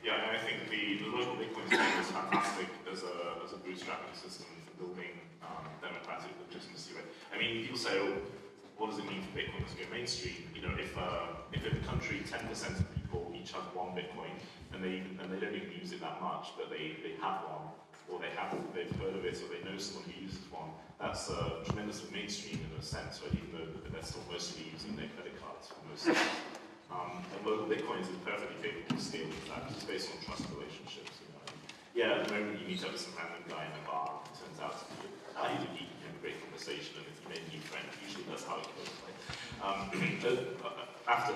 Yeah, and I think the local Bitcoin scheme is fantastic as a bootstrapping system for building democratic legitimacy. Right? I mean, people say, oh, what does it mean for Bitcoin to go mainstream? You know, if in a country 10% of people each have one Bitcoin and they don't even use it that much, but they have one, or they've heard of it, or they know someone who uses one, that's tremendously mainstream in a sense, right? Even though they're still mostly using their credit cards for most things. And local Bitcoins is perfectly capable of scaling that. It's based on trust relationships. You know? Yeah, at the moment you meet up with some random guy in a bar, it turns out to be he's a geek and a great conversation, and if you made a new friend, usually that's how it goes. Right? After,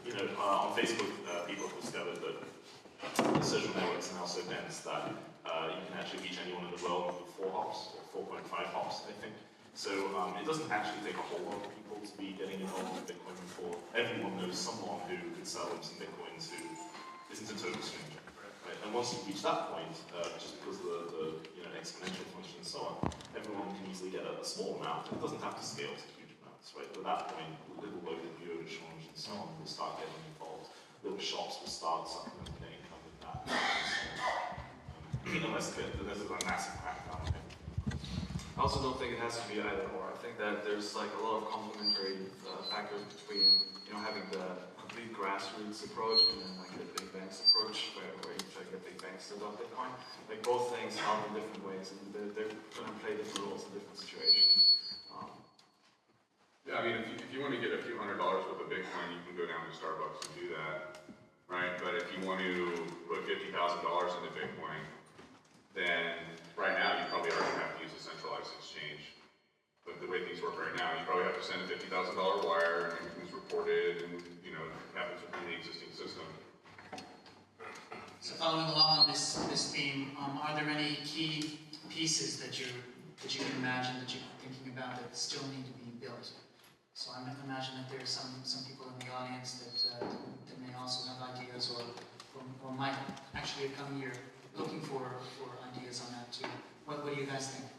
you know, on Facebook, people have discovered that the social networks are now so dense that you can actually reach anyone in the world with 4 hops, or 4.5 hops, I think. So it doesn't actually take a whole lot of people to be getting involved with Bitcoin before everyone knows someone who can sell them some Bitcoins who isn't a total stranger. Right? And once you reach that point, just because of the exponential function and so on, everyone can easily get a small amount. It doesn't have to scale to huge amounts, right? But at that point, little local bureau de change and so on will start getting involved. Little shops will start supplementing their income with that. Unless there's a massive crackdown. I also don't think it has to be either or. I think that there's like a lot of complementary factors between having the complete grassroots approach and then like the big banks approach where you try to get big banks to adopt Bitcoin. Like both things help in different ways and they're going to play different roles in different situations. Yeah, I mean, if you want to get a few $100s worth of Bitcoin, you can go down to Starbucks and do that, right? But if you want to put $50,000 into Bitcoin, then right now you probably already have to use a centralized exchange. But the way things work right now, you probably have to send a $50,000 wire and everything's reported and it happens within the existing system. So following along on this theme, are there any key pieces that you can imagine that you're thinking about that still need to be built? So I imagine that there's some people in the audience that may also have ideas or might actually come here looking for ideas on that too. What do you guys think?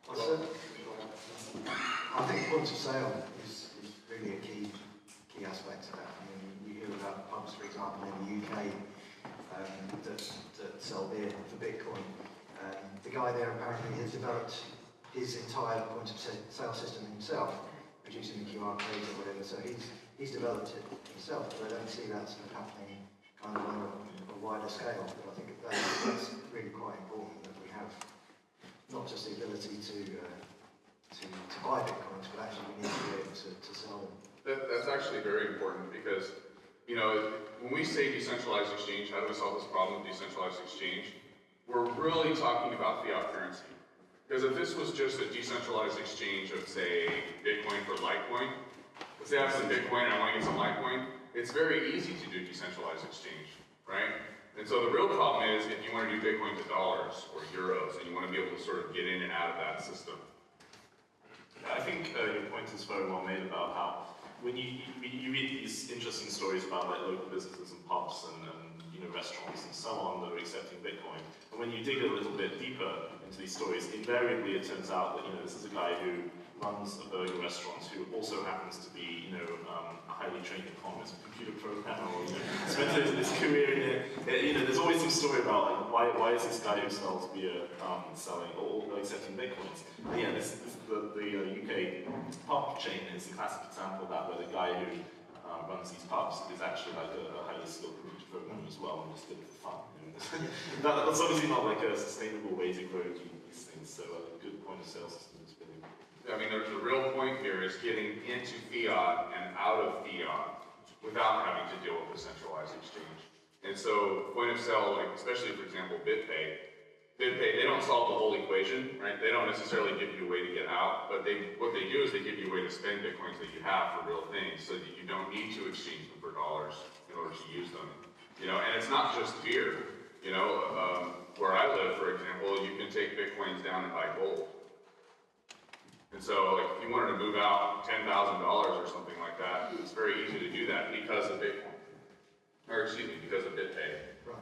I think point of sale is really a key aspect of that. I mean, you hear about pubs, for example, in the UK that sell beer for Bitcoin. The guy there apparently has developed his entire point of sale system himself, producing the QR codes or whatever. So he's developed it himself, but I don't see that sort of happening kind of on a wider scale. But I think that's really quite important that we have not just the ability to buy Bitcoins, but actually we need to be able to sell them. That's actually very important because, when we say decentralized exchange, how do we solve this problem of decentralized exchange? We're really talking about fiat currency. Because if this was just a decentralized exchange of, say, Bitcoin for Litecoin, let's say I have some Bitcoin and I want to get some Litecoin, it's very easy to do decentralized exchange, right? And so the real problem is if you want to do Bitcoin to dollars or euros and you want to be able to sort of get in and out of that system. I think your point is very well made about how when you read these interesting stories about like local businesses and pubs and restaurants and so on that are accepting Bitcoin, and when you dig a little bit deeper into these stories, invariably it turns out that this is a guy who runs a burger restaurant who also happens to be a highly trained economist, a computer programmer, or spent his career in it. There's always some story about like why is this guy who sells beer selling or accepting Bitcoins? And yeah, this the UK pub chain is a classic example of that, where the guy who runs these pubs is actually like a highly skilled computer programmer as well, and just did it for fun. That's obviously not like a sustainable way to grow these things. So a good point of sale system is really. I mean, the real point here is getting into fiat and out of fiat without having to deal with a centralized exchange. And so point of sale, like especially for example BitPay, they don't solve the whole equation, right? They don't necessarily give you a way to get out, but what they do is they give you a way to spend Bitcoins that you have for real things so that you don't need to exchange them for dollars in order to use them. And it's not just beer. Where I live, for example, you can take Bitcoins down and buy gold. And so like, if you wanted to move out $10,000 or something like that, it's very easy to do that because of Bitcoin. Or excuse me, because of BitPay. Right.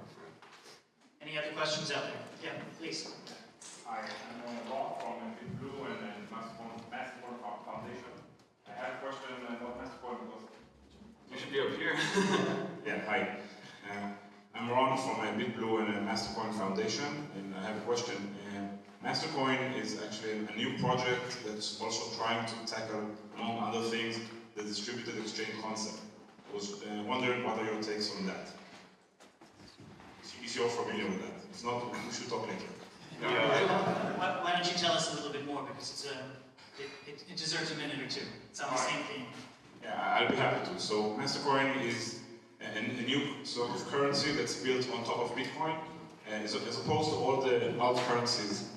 Any other questions out there? Yeah, please. Hi, I'm Rob from Blue and Mastercoin Foundation. I have a question about Mastercoin because You should be up here. Yeah, hi. I'm Ron from BitBlue and Mastercoin Foundation, and I have a question. Mastercoin is actually a new project that's also trying to tackle, among other things, the distributed exchange concept. I was wondering what are your takes on that? If you're familiar with that. If not, we should talk later. Why don't you tell us a little bit more, because it deserves a minute or two. It's on the same theme. Yeah, I'll be happy to. So Mastercoin is a new sort of currency that's built on top of Bitcoin. As opposed to all the alt currencies,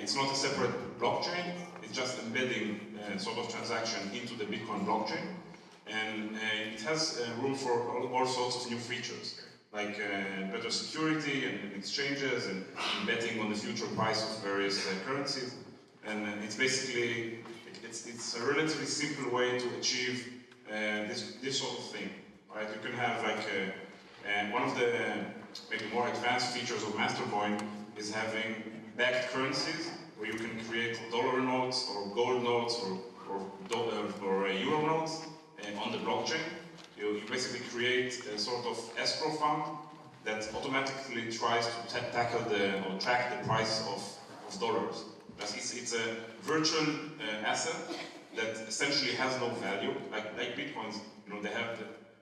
it's not a separate blockchain, it's just embedding sort of transaction into the Bitcoin blockchain. And it has room for all sorts of new features, like better security and exchanges and betting on the future price of various currencies. And it's basically, it's a relatively simple way to achieve this sort of thing. Right? You can have like, one of the maybe more advanced features of Mastercoin is having backed currencies where you can create dollar notes or gold notes or euro notes on the blockchain. You basically create a sort of escrow fund that automatically tries to tackle or track the price of dollars. It's a virtual asset that essentially has no value, like Bitcoins. You know,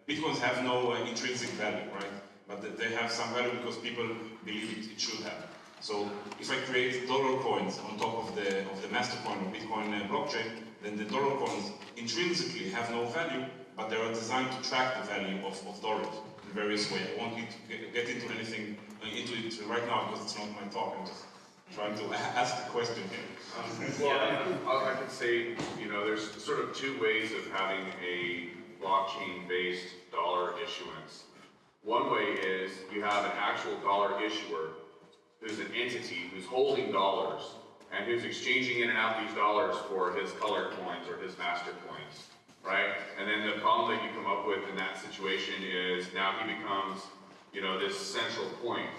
Bitcoins have no intrinsic value, right? But they have some value because people believe it should have. So if I create dollar coins on top of the Mastercoin or Bitcoin blockchain, then the dollar coins intrinsically have no value, but they are designed to track the value of dollars in various ways. I won't need to get into anything into it right now because it's not my talk. I'm just trying to ask the question here. Well, I could say, you know, there's sort of two ways of having a blockchain-based dollar issuance. One way is you have an actual dollar issuer who's an entity who's holding dollars and who's exchanging in and out these dollars for his color coins or his master coins, right? And then the problem that you come up with in that situation is now he becomes, you know, this central point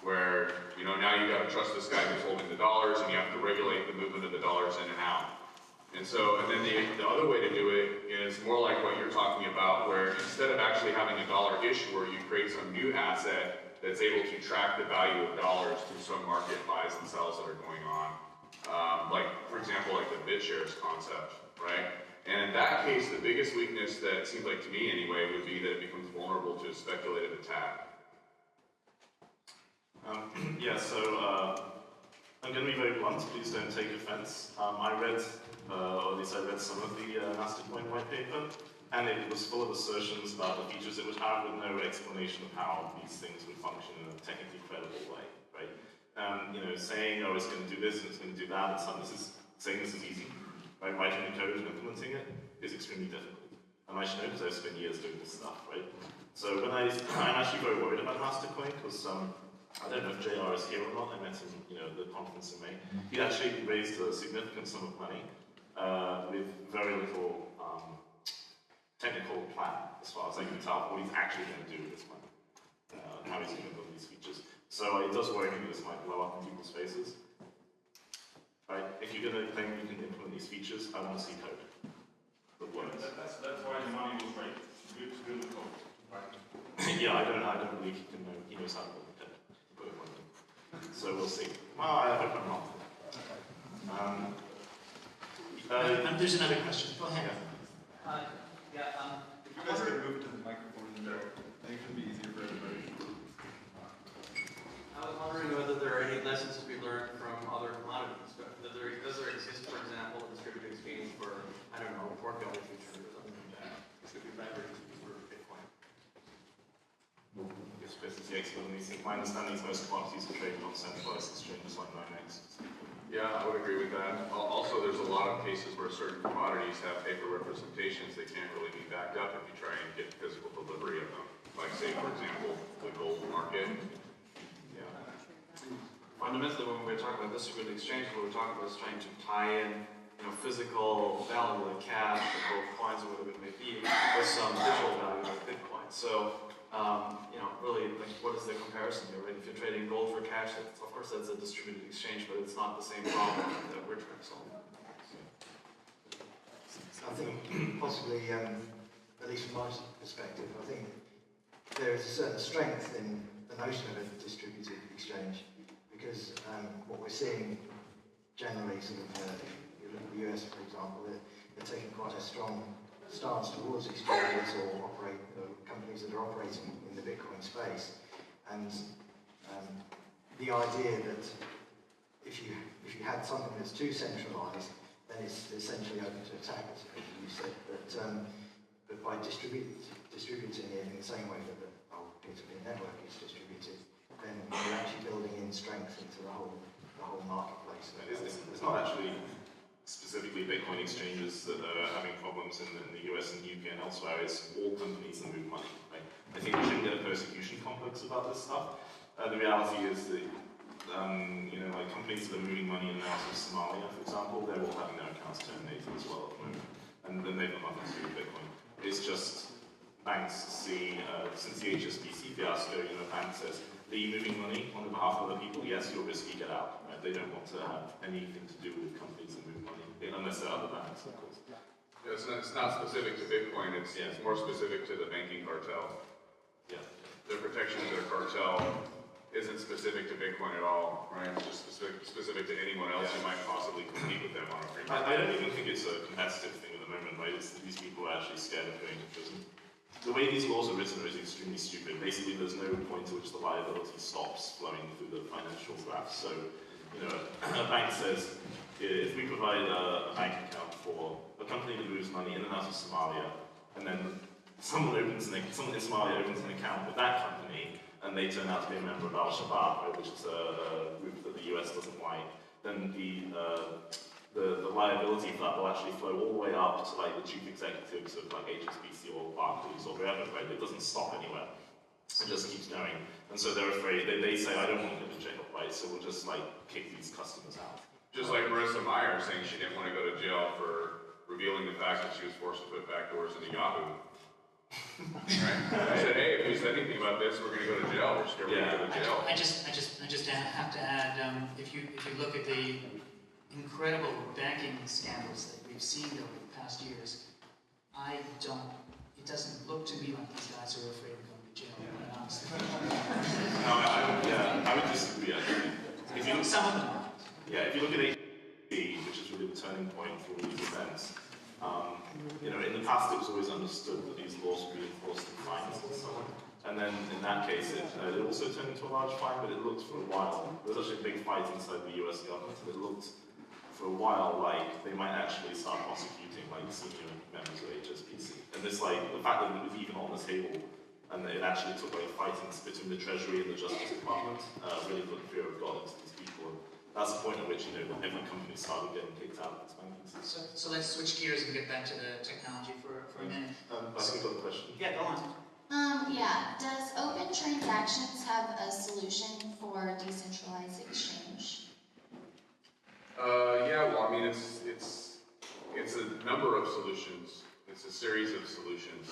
where, you know, now you got to trust this guy who's holding the dollars and you have to regulate the movement of the dollars in and out. And then the other way to do it is more like what you're talking about, where instead of actually having a dollar issuer, you create some new asset that's able to track the value of dollars through some market buys and sells that are going on. Like, for example, like the BitShares concept, right? And in that case, the biggest weakness that it seems like to me anyway would be that it becomes vulnerable to a speculative attack. I'm going to be very blunt, please don't take offense. I read, or at least I read some of the Mastercoin white paper, and it was full of assertions about the features it would have with no explanation of how these things would function in a technically credible way, right? You know, saying, oh, it's going to do this and it's going to do that, and saying this is easy, right? Writing the code and implementing it is extremely difficult. And I should know because I've spent years doing this stuff, right? So I'm actually very worried about Mastercoin because I don't know if JR is here or not. I met him, you know, at the conference in May. He actually raised a significant sum of money with very little technical plan, as far as I can tell, what he's actually going to do with this money, and how he's going to build these features. So it does worry me that this might blow up in people's faces. Right? If you're going to claim you can implement these features, I want to see code that works. That's why the money was raised. To build the code, right? Yeah, I don't believe he knows how to build the code. So we'll see. Well, I hope I'm wrong. There's another question. Go ahead. If you guys could move to the microphone there, I think it would be easier for everybody. I was wondering whether there are any lessons to be learned from other commodities. Does there exist, for example, a distributed exchange for, I don't know, pork belly futures or something like that? This could be leveraged for Bitcoin. Yes, business the expert on these things. My understanding is most commodities are traded on centralized exchanges like NYMEX. Yeah, I would agree with that. Also, there's a lot of cases where certain commodities have paper representations that can't really be backed up if you try and get physical delivery of them. Like, say, for example, the gold market. Yeah. Fundamentally, when we're talking about distributed exchange, what we're talking about is trying to tie in, you know, physical value like cash or gold coins or whatever it may be with some digital value like Bitcoin. So, you know, really, like, what is the comparison here, right? If you're trading gold for cash, of course that's a distributed exchange, but it's not the same problem that we're trying to solve. I think possibly, at least from my perspective, I think there is a certain strength in the the notion of a distributed exchange, because what we're seeing generally, sort of, if you look at the US, for example, they're taking quite a strong stance towards exchanges or companies that are operating in the Bitcoin space, and the idea that if you had something that's too centralized, then it's essentially open to attack, as you said. But by distributing it in the same way that the whole peer-to-peer network is distributed, then you're actually building in strength into the whole marketplace. It's not actually specifically Bitcoin exchanges that are having problems in the US and UK and elsewhere. It's all companies that move money. Right? I think we shouldn't get a persecution complex about this stuff. The reality is that like companies that are moving money in and out of Somalia, for example, they're all having their accounts terminated as well at the moment, and then they've got nothing to do with Bitcoin. It's just banks see, since the HSBC fiasco, a bank says, are you moving money on behalf of other people? Yes, you're risky, get out. Right? They don't want to have anything to do with companies that move money, unless they're other banks, of course. Yeah, it's not specific to Bitcoin, it's more specific to the banking cartel. Yeah. The protection of their cartel isn't specific to Bitcoin at all, right? It's just specific to anyone else who might possibly compete with them on a free market. I don't even think it's a competitive thing at the moment, right? It's these people are actually scared of going to prison. The way these laws are written is extremely stupid. Basically, there's no point to which the liability stops flowing through the financial graph. So, a bank says, if we provide a bank account for a company that moves money in and out of Somalia, and then someone in Somalia opens an account with that company, and they turn out to be a member of Al-Shabaab, which is a group that the US doesn't like, then the liability for that will actually flow all the way up to like the chief executives of like HSBC or Barclays or wherever, right? It doesn't stop anywhere. It just keeps going. And so they're afraid, they say, I don't want to go to jail, right? So we'll just like kick these customers out. Just like Marissa Mayer saying she didn't want to go to jail for revealing the fact that she was forced to put backdoors into Yahoo. Right? I said, hey, if we said anything about this, we're going to go to jail. We're scared we're going to go to jail. I just have to add, if you look at the incredible banking scandals that we've seen over the past years, it doesn't look to me like these guys are afraid of going to jail, quite honestly. No, I would disagree, actually. Some of them are. Yeah, if you look at HSBC, which is really the turning point for all these events, in the past it was always understood that these laws would be enforced in fines and so on. And then in that case, it also turned into a large fine, but it looked for a while. There was actually a big fight inside the US government, and it looked for a while like they might actually start prosecuting like senior members of HSBC. And this the fact that it was even on the table, and it actually took like fighting between the Treasury and the Justice Department, really put fear of God into these people. And that's the point at which every company started getting kicked out of its banking system. So let's switch gears and get back to the technology for a minute. I think I've got a question. Yeah, go on. Does Open Transactions have a solution for decentralized exchange? Well, I mean, it's a number of solutions. It's a series of solutions.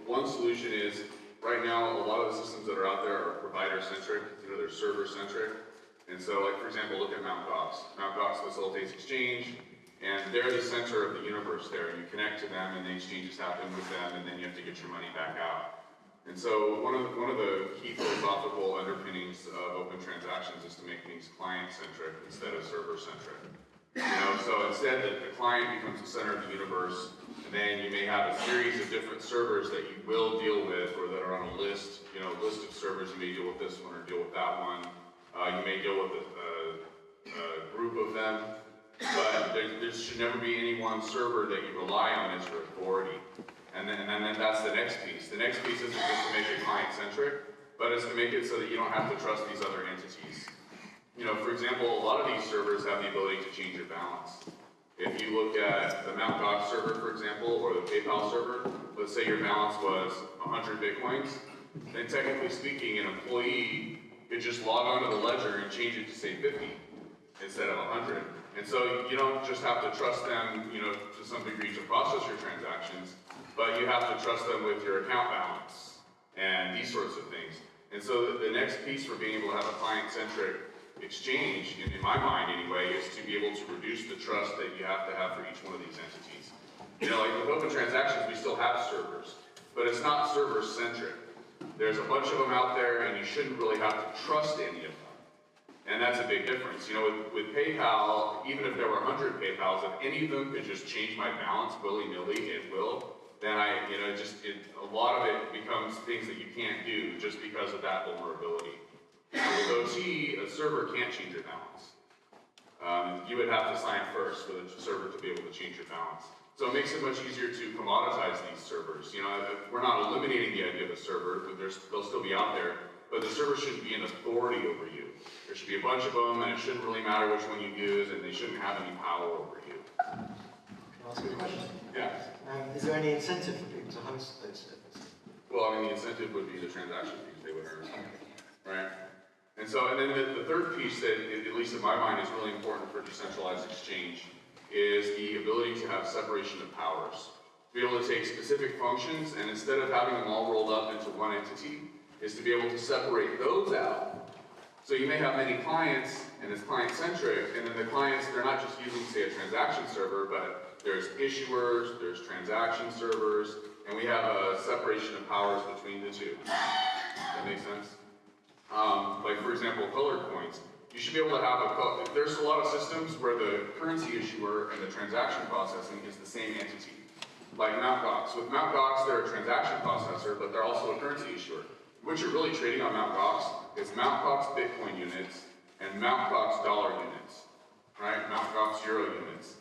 One solution is, right now, a lot of the systems that are out there are provider-centric, they're server-centric. And so, like, for example, look at Mt. Gox. Mt. Gox facilitates exchange, and they're the center of the universe there. You connect to them, and the exchanges happen with them, and then you have to get your money back out. And so one of the key philosophical underpinnings of Open Transactions is to make things client-centric instead of server-centric. So instead the client becomes the center of the universe, and then you may have a series of different servers that you will deal with, or that are on a list, list of servers. You may deal with this one or deal with that one. You may deal with a group of them, but there should never be any one server that you rely on as your authority. And then that's the next piece. The next piece isn't just to make it client-centric, but it's to make it so that you don't have to trust these other entities. For example, a lot of these servers have the ability to change your balance. If you look at the Mt. Gox server, for example, or the PayPal server, let's say your balance was 100 Bitcoins, then technically speaking, an employee could just log onto the ledger and change it to say 50 instead of 100. And so you don't just have to trust them, to some degree to process your transactions, but you have to trust them with your account balance and these sorts of things. And so the next piece for being able to have a client-centric exchange, in my mind anyway, is to be able to reduce the trust that you have to have for each one of these entities. Like with Open Transactions, we still have servers, but it's not server-centric. There's a bunch of them out there, and you shouldn't really have to trust any of them. And that's a big difference. You know, with PayPal, even if there were 100 PayPals, if any of them could just change my balance willy-nilly, it will. Then a lot of it becomes things that you can't do just because of that vulnerability. With OT, a server can't change your balance. You would have to sign first for the server to be able to change your balance. So it makes it much easier to commoditize these servers. You know, we're not eliminating the idea of a server, but they'll still be out there. But the server shouldn't be an authority over you. There should be a bunch of them, and it shouldn't really matter which one you use, and they shouldn't have any power over you. Can I ask you a question? Yeah. Is there any incentive for people to host those servers? Well, I mean, the incentive would be the transaction fees they would earn, right? And then the third piece that, at least in my mind, is really important for decentralized exchange is the ability to have separation of powers. To be able to take specific functions, and instead of having them all rolled up into one entity, is to be able to separate those out. So you may have many clients, and it's client-centric, and then the clients, they're not just using, say, a transaction server, but there's issuers, there's transaction servers, and we have a separation of powers between the two. Does that make sense? Like, for example, color coins. You should be able to have there's a lot of systems where the currency issuer and the transaction processing is the same entity. Like Mt. Gox. With Mt. Gox, they're a transaction processor, but they're also a currency issuer. What you're really trading on Mt. Gox is Mt. Gox Bitcoin units and Mt. Gox dollar units, right? Mt. Gox euro units.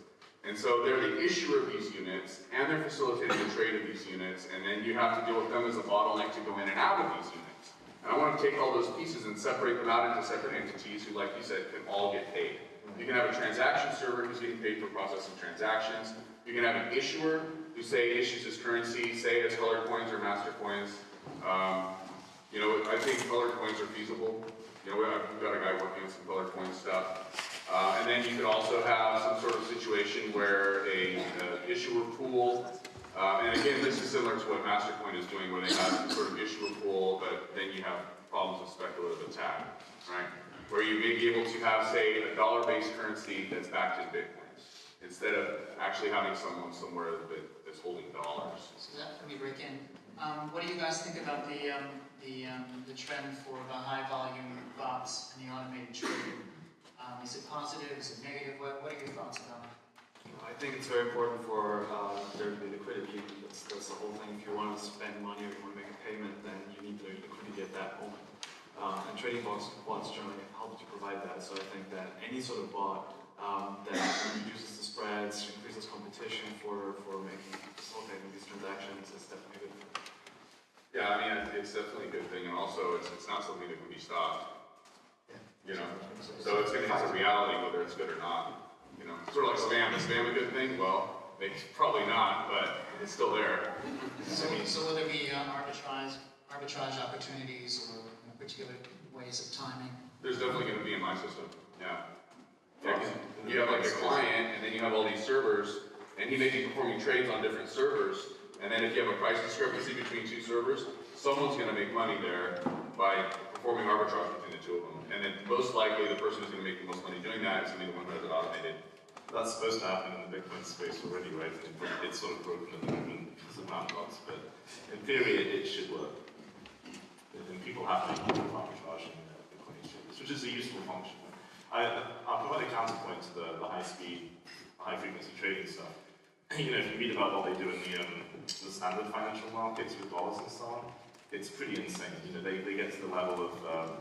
And so they're the issuer of these units, and they're facilitating the trade of these units, and then you have to deal with them as a bottleneck to go in and out of these units. And I want to take all those pieces and separate them out into separate entities who, like you said, can all get paid. You can have a transaction server who's getting paid for processing transactions. You can have an issuer who, say, issues his currency, say it's color coins or master coins. You know, I think color coins are feasible. You know, we've got a guy working on some color coin stuff. And then you could also have some sort of situation where a issuer pool, and again, this is similar to what Mastercoin is doing, where they have some sort of issuer pool, but then you have problems with speculative attack, right? Where you may be able to have, say, a dollar-based currency that's backed in Bitcoin, instead of actually having someone somewhere that's holding dollars. So let me break in. What do you guys think about the trend for the high-volume bots and the automated trading? Is it positive? Is it negative? What are your thoughts about it? I think it's very important for there to be liquidity. That's the whole thing. If you want to spend money or you want to make a payment, then you need the liquidity at that moment. And trading bots generally help to provide that. So I think that any sort of bot that reduces the spreads, increases competition for facilitating these transactions is definitely a good thing. Yeah, I mean, it's definitely a good thing, and also it's not something that can be stopped. You know, so it's a reality whether it's good or not. You know, sort of like spam. Is spam a good thing? Well, maybe probably not, but it's still there. So will there be arbitrage opportunities or particular ways of timing? There's definitely going to be in my system. Yeah. You have like a client, and then you have all these servers, and he may be performing trades on different servers. And then if you have a price discrepancy between two servers, someone's going to make money there by performing arbitrage between the two of them. And then most likely the person who's going to make the most money doing that is going to be the one who has it automated. That's supposed to happen in the Bitcoin space already, right? It's sort of broken at the moment because of Mt. Gox, but in theory it should work. And people have to do arbitrage in Bitcoin exchanges, which is a useful function. I'll provide a counterpoint to the high-speed, high-frequency trading stuff. You know, if you read about what they do in the standard financial markets with dollars and so on, it's pretty insane. You know, they get to the level of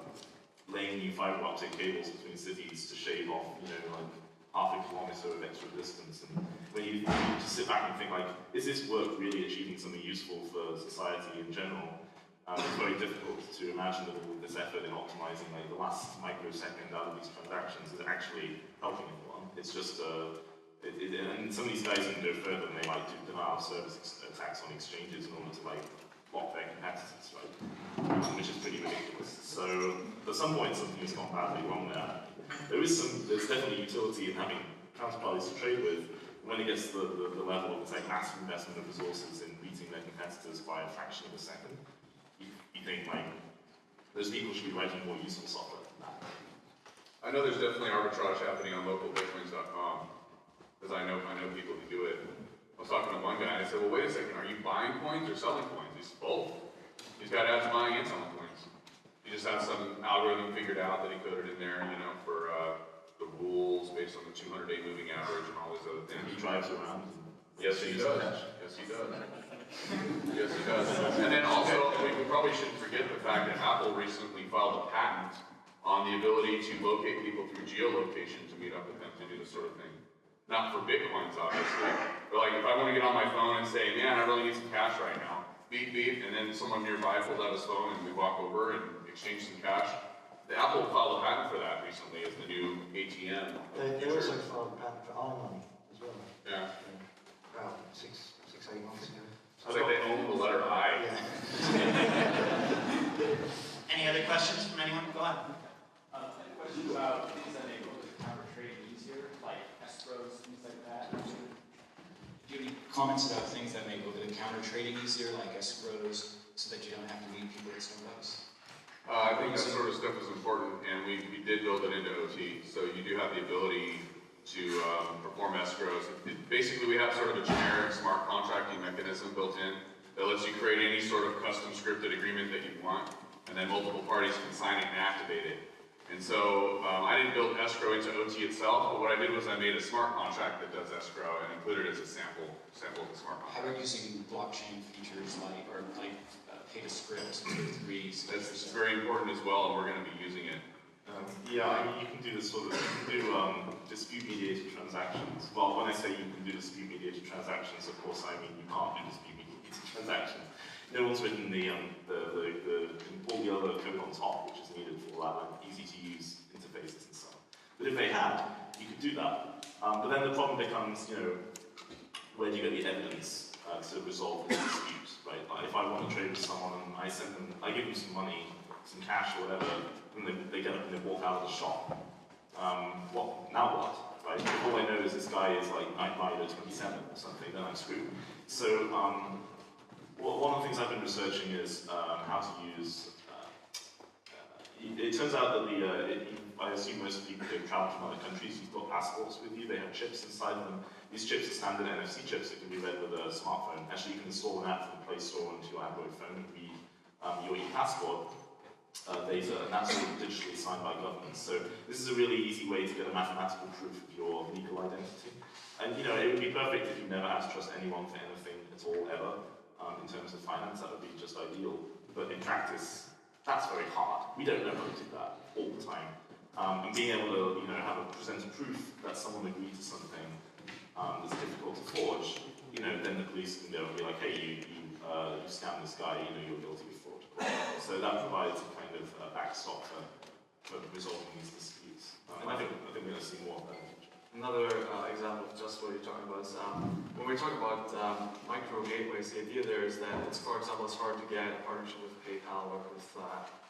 laying new fiber optic cables between cities to shave off, you know, like half a kilometer of extra distance. And when you just sit back and think, like, is this work really achieving something useful for society in general? It's very difficult to imagine that all this effort in optimizing like the last microsecond out of these transactions is actually helping anyone. It's just and some of these guys can go further, and they might do denial of service attacks on exchanges in order to like block their competitors, right? Which is pretty ridiculous. So at some point something has gone badly wrong there. There's definitely utility in having counterparties to trade with. When it gets to the level of it's like massive investment of resources in beating their competitors by a fraction of a second, you think like those people should be writing more useful software than that. I know there's definitely arbitrage happening on localbitcoins.com. Because I know people who do it. I was talking to one guy and I said, well, wait a second, are you buying coins or selling coins? coins. He's both. He's got ads buying and selling coins. He just has some algorithm figured out that he coded in there, you know, for the rules based on the 200-day moving average and all these other things. He drives around. Yes, he does. Yes, he does. Yes, he does. And then also, we probably shouldn't forget the fact that Apple recently filed a patent on the ability to locate people through geolocation to meet up with them to do this sort of thing. Not for Bitcoins, obviously, but like if I want to get on my phone and say, man, I really need some cash right now, beep, beep, and then someone nearby pulls out his phone and we walk over and exchange some cash. The Apple filed a patent for that recently as the new ATM. They also filed a patent for iMoney as well. Yeah. About 8 months ago. I think they own the letter I. Yeah. Any other questions from anyone? Go ahead. Any questions about things that make counter trading easier, like escrows, things like that? Do you have any comments about things that make over-the-counter trading easier, like escrows, so that you don't have to meet people at Starbucks? I think that sort of stuff is important, and we did build it into OT, so you do have the ability to perform escrows. Basically, we have sort of a generic smart contracting mechanism built in that lets you create any sort of custom scripted agreement that you want, and then multiple parties can sign it and activate it. And so I didn't build escrow into OT itself, but what I did was I made a smart contract that does escrow and included it as a sample of the smart How contract. about using blockchain features like pay-to-script, 2-3s? That's very important as well, and we're going to be using it. Yeah, I mean, you can do this sort of, you can do dispute mediated transactions. Well, when I say you can do dispute mediated transactions, of course I mean you can't do dispute mediated transactions. No one's written all the other code on top, which is needed for that, like easy to use interfaces and so on. But if they had, you could do that. But then the problem becomes, you know, where do you get the evidence to resolve this dispute, right? Like if I want to trade with someone and I give them some money, some cash or whatever, and they get up and they walk out of the shop. Now what, right? If all I know is this guy is like Night Rider 27 or something, then I'm screwed. So one of the things I've been researching is how to use. It turns out that I assume most people who travel from other countries, you've got passports with you. They have chips inside them. These chips are standard NFC chips that can be read with a smartphone. Actually, you can install an app from the Play Store onto your Android phone and read your e-passport data, and that's all digitally signed by governments. So this is a really easy way to get a mathematical proof of your legal identity. And you know, it would be perfect if you never had to trust anyone for anything at all ever. In terms of finance, that would be just ideal. But in practice, that's very hard. We don't know how to do that all the time. And being able to, you know, present a proof that someone agreed to something that's difficult to forge, you know, then the police can go and be like, hey, you scammed this guy, you know, you're guilty of fraud. So that provides a kind of backstop for resolving these disputes. And I think we're going to see more of that in the future. Another example of just what you're talking about is when we talk about micro gateways, the idea there is that it's, for example, it's hard to get a partnership with PayPal or with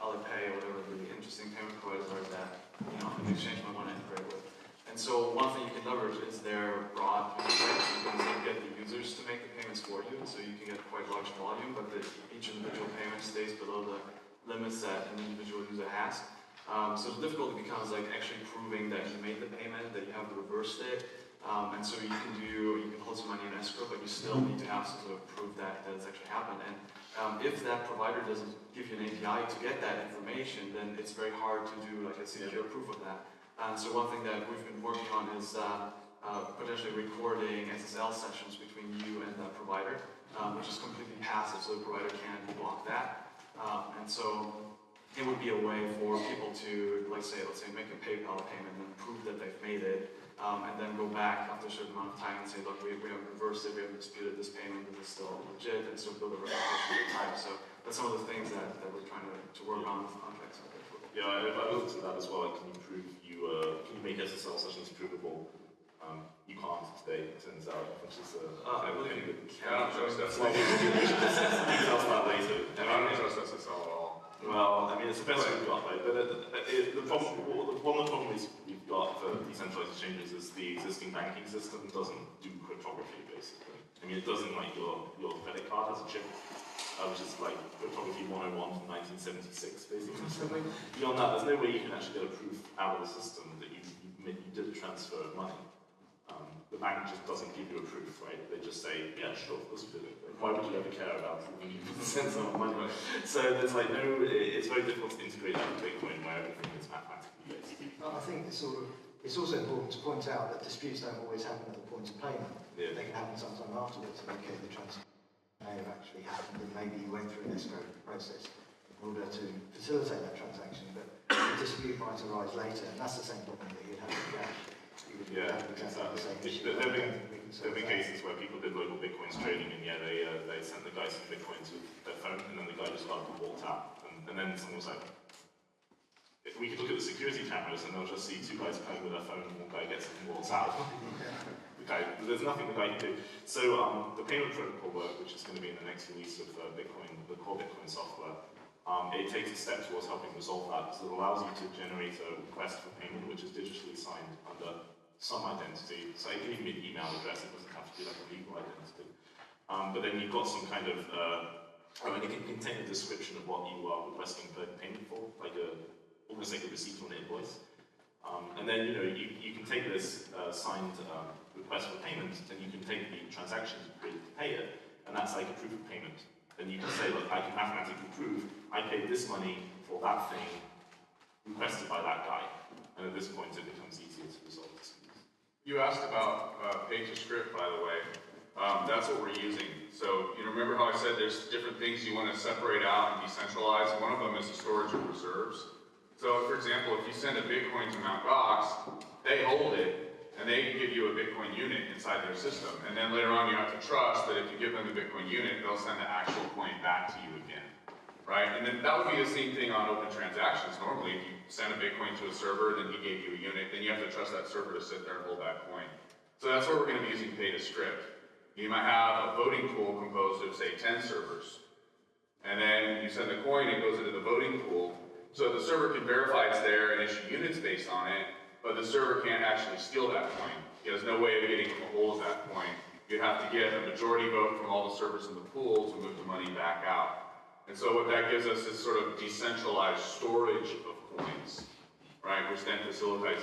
Alipay or whatever the interesting payment providers are that an exchange might want to integrate with. And so one thing you can leverage is their broad payment rates. You can sort of get the users to make the payments for you, so you can get quite large volume, but each individual payment stays below the limits that an individual user has. So the difficulty becomes like actually proving that you made the payment, that you have reversed it, and so you can hold some money in escrow, but you still need to have some sort of proof that it's actually happened. And if that provider doesn't give you an API to get that information, then it's very hard to do like a secure proof of that. And so one thing that we've been working on is potentially recording SSL sessions between you and the provider, which is completely passive, so the provider can't block that. And so it would be a way for people to, let's say make a PayPal payment and prove that they've made it, and then go back after a certain amount of time and say, look, we haven't reversed it, we haven't disputed this payment, this is still legit, and still build a reputation over time. So that's some of the things that we're trying to work on with contracts. Yeah, I looked at that as well. Like, can you make SSL sessions provable? You can't today, it turns out, which is I don't trust SSL. Well, we should discuss that later. I don't trust SSL at all. Well, I mean, it's the best we've got, right? But one of the problems we've got for decentralized exchanges is the existing banking system doesn't do cryptography, basically. I mean, it doesn't like your credit card has a chip, which is like cryptography 101 from 1976, basically. Something. Beyond that, there's no way you can actually get a proof out of the system that you did a transfer of money. the bank just doesn't give you a proof, right? They just say, yeah, sure, of course we did it. Why would you ever care about it when you send someone money? So there's like no, it's very difficult to integrate that with Bitcoin where everything is mathematically based. I think it's also important to point out that disputes don't always happen at the point of payment. Yeah. They can happen sometime afterwards, and okay, the transaction may have actually happened, and maybe you went through an escrow process in order to facilitate that transaction, but the dispute might arise later, and that's the same problem that you'd have with cash. Yeah, exactly. There have been cases where people did local Bitcoins trading, and yeah, they sent the guy some Bitcoins with their phone, and then the guy just got walked out, and then someone was like, we could look at the security cameras and they'll just see two guys playing with their phone and one guy gets up and walks out. There's nothing the guy can do. So the payment protocol work, which is going to be in the next release of Bitcoin, the core Bitcoin software, it takes a step towards helping resolve that. So it allows you to generate a request for payment which is digitally signed under some identity. So it can even be an email address, it doesn't have to be like a legal identity. But then you've got some kind of, it can contain a description of what you are requesting payment for, like almost like a receipt on an invoice. And then, you can take this signed request for payment, and you can take the transaction period to pay it, and that's like a proof of payment. And you can say, look, I can mathematically prove I paid this money for that thing requested by that guy. And at this point, it becomes easier to resolve disputes. You asked about pay to script, by the way. That's what we're using. So, remember how I said there's different things you want to separate out and decentralize? One of them is the storage of reserves. So, for example, if you send a Bitcoin to Mt. Gox, they hold it, and they give you a Bitcoin unit inside their system. And then later on, you have to trust that if you give them the Bitcoin unit, they'll send the actual coin back to you again, right? And then that would be the same thing on open transactions. Normally, if you send a Bitcoin to a server, then he gave you a unit, then you have to trust that server to sit there and hold that coin. So that's what we're going to be using pay to script. You might have a voting pool composed of, say, 10 servers. And then you send the coin, it goes into the voting pool. So the server can verify it's there and issue units based on it, but the server can't actually steal that coin. He has no way of getting a hold of that coin. You'd have to get a majority vote from all the servers in the pool to move the money back out. And so what that gives us is sort of decentralized storage of coins, right, which then facilitates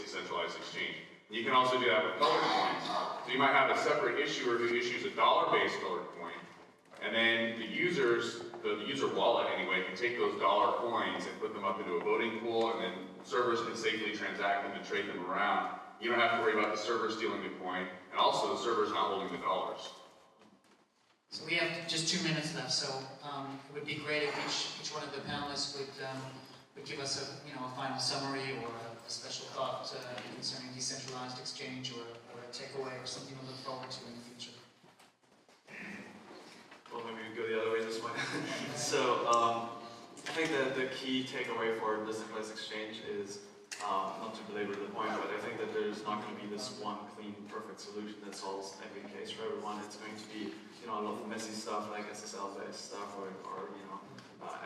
decentralized exchange. You can also do that with colored coins. So you might have a separate issuer who issues a dollar-based colored coin, and then the user wallet anyway, can take those dollar coins and put them up into a voting pool, and then servers can safely transact them and trade them around. You don't have to worry about the server stealing the coin, and also the server's not holding the dollars. So we have just 2 minutes left, so it would be great if each one of the panelists would give us a final summary or a special thought concerning decentralized exchange or a takeaway or something to look forward to in the future. Well, maybe we go the other way this way. So, I think that the key takeaway for decentralized exchange is, not to belabor the point, but I think that there's not going to be this one clean, perfect solution that solves every case for everyone. It's going to be, a lot of messy stuff like SSL-based stuff or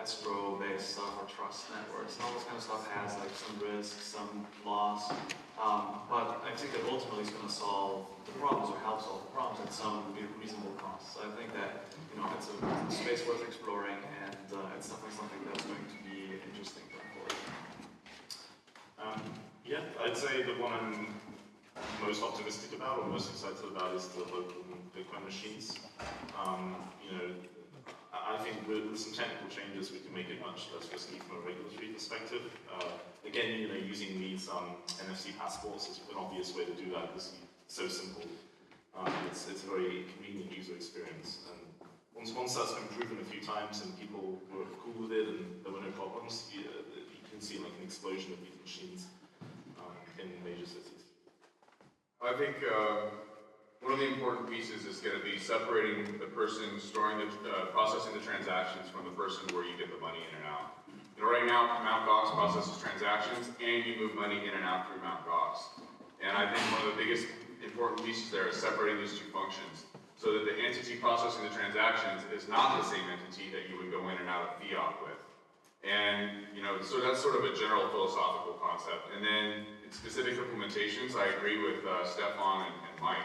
escrow-based stuff or trust networks. And all this kind of stuff has like some risk, some loss. But I think that ultimately it's going to solve the problems or help solve the problems at some reasonable cost. So I think that it's a space worth exploring, and it's definitely something that's going to be interesting going forward. Yeah, I'd say the one I'm most optimistic about or most excited about is the local Bitcoin machines. I think with some technical changes we can make it much less risky from a regulatory perspective. Again, using these NFC passports is an obvious way to do that because it's so simple. It's a very convenient user experience. And once that's been proven a few times and people were cool with it and there were no problems, you can see like an explosion of these machines in major cities. I think one of the important pieces is going to be separating the person processing the transactions from the person where you get the money in and out. Right now, Mt. Gox processes transactions and you move money in and out through Mt. Gox. And I think one of the biggest important pieces there is separating these two functions so that the entity processing the transactions is not the same entity that you would go in and out of fiat with. And, so that's sort of a general philosophical concept. And then in specific implementations, I agree with Stefan and Mike.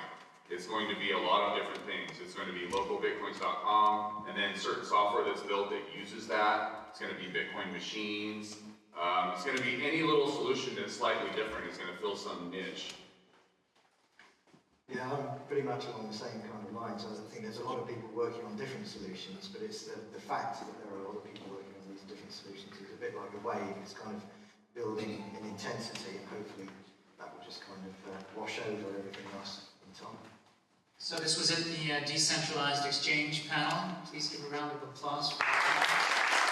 It's going to be a lot of different things. It's going to be localbitcoins.com, and then certain software that's built that uses that. It's going to be Bitcoin machines. It's going to be any little solution that's slightly different. It's going to fill some niche. Yeah, I'm pretty much along the same kind of lines. I think there's a lot of people working on different solutions, but it's the fact that there are a lot of people working on these different solutions is a bit like a wave. It's kind of building in intensity, and hopefully that will just kind of wash over everything else in time. So this was at the Decentralized Exchange panel. Please give a round of applause for that.